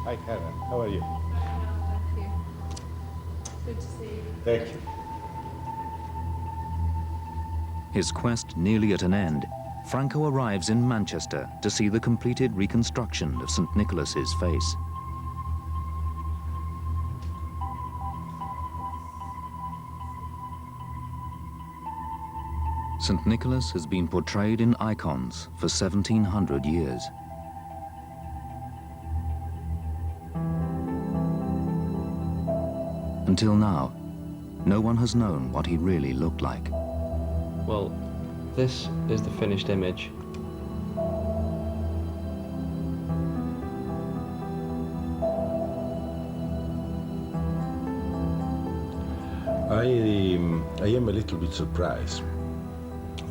Hi, Karen. How are you? Thank you. Good to see you. Thank you. His quest nearly at an end, Franco arrives in Manchester to see the completed reconstruction of St. Nicholas's face. St. Nicholas has been portrayed in icons for 1700 years. Until now, no one has known what he really looked like. Well, this is the finished image. I am a little bit surprised,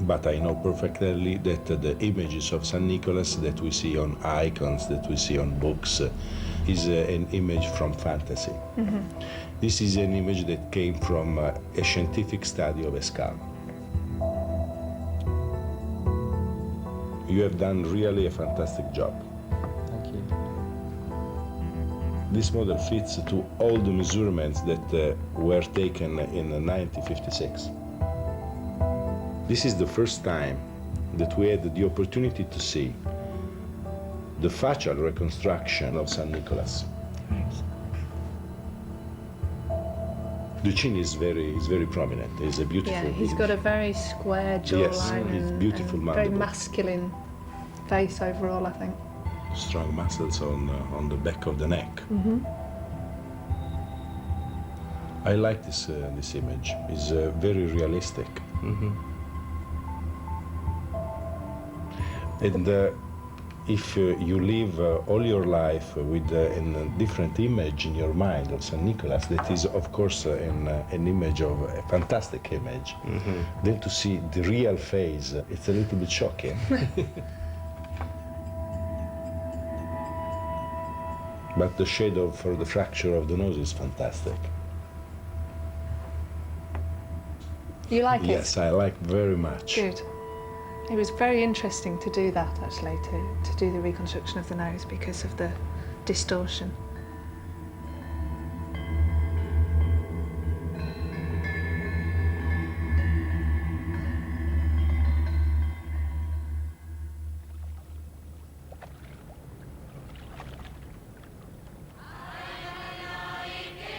but I know perfectly that the images of St. Nicholas that we see on icons, that we see on books, is an image from fantasy. Mm-hmm. This is an image that came from a scientific study of a skull. You have done really a fantastic job. Thank you. This model fits to all the measurements that were taken in 1956. This is the first time that we had the opportunity to see the facial reconstruction of St. Nicholas. Thanks. The chin is very prominent. It's a beautiful. Yeah, he's got a very square jawline. Yes, he's beautiful and mandible. very masculine face overall, I think. Strong muscles on the back of the neck. Mm-hmm. I like this image. It's very realistic. Mm-hmm. And if you live all your life with a different image in your mind of St. Nicholas, that is, of course, an image of a fantastic image. Mm-hmm. Then to see the real face, it's a little bit shocking. But the shadow for the fracture of the nose is fantastic. You like it? Yes, I like very much. Good. It was very interesting to do that, actually, to do the reconstruction of the nose because of the distortion.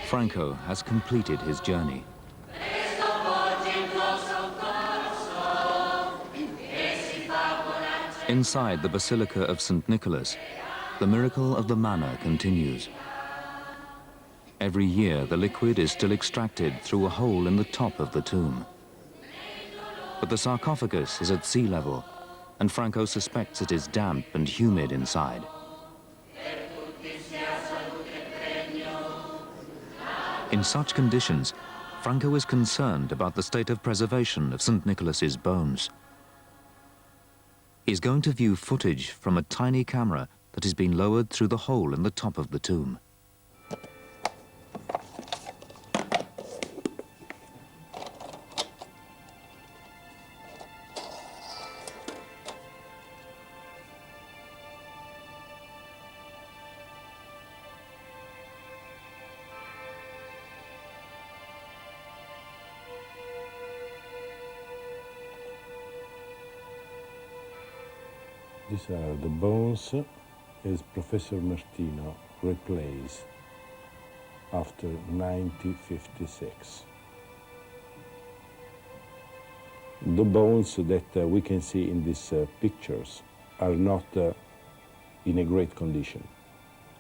Franco has completed his journey. Inside the Basilica of St. Nicholas, the miracle of the manna continues. Every year, the liquid is still extracted through a hole in the top of the tomb. But the sarcophagus is at sea level, and Franco suspects it is damp and humid inside. In such conditions, Franco is concerned about the state of preservation of St. Nicholas's bones. He's going to view footage from a tiny camera that has been lowered through the hole in the top of the tomb. These are the bones as Professor Martino replaced after 1956. The bones that we can see in these pictures are not in a great condition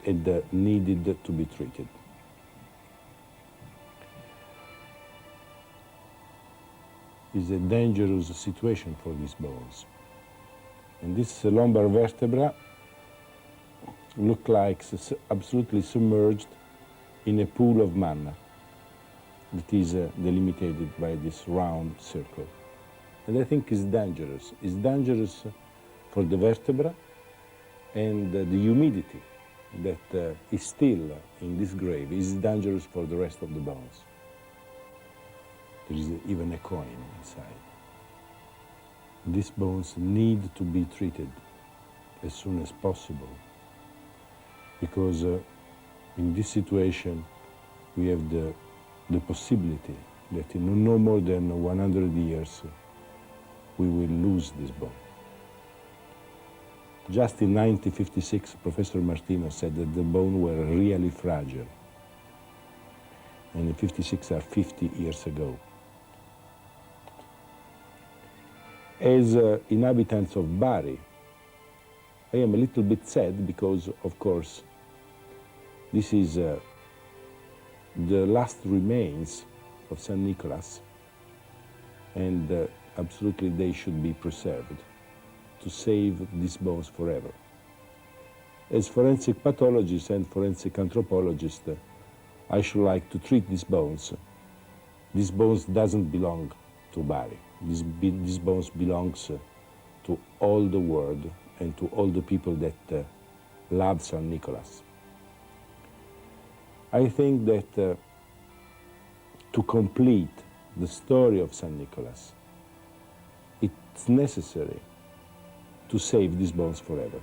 and needed to be treated. It's a dangerous situation for these bones. And this lumbar vertebra looks like absolutely submerged in a pool of manna that is delimited by this round circle. And I think it's dangerous. It's dangerous for the vertebra and the humidity that is still in this grave is dangerous for the rest of the bones. There is even a coin inside. These bones need to be treated as soon as possible because In this situation, we have the possibility that in no more than 100 years, we will lose this bone. Just in 1956, Professor Martino said that the bone were really fragile. And in 56 are 50 years ago. As inhabitants of Bari, I am a little bit sad because, of course, this is the last remains of St. Nicholas, and absolutely they should be preserved to save these bones forever. As forensic pathologist and forensic anthropologist, I should like to treat these bones. These bones doesn't belong to Bari. These bones belongs to all the world and to all the people that love St. Nicholas. I think that to complete the story of St. Nicholas, it's necessary to save these bones forever.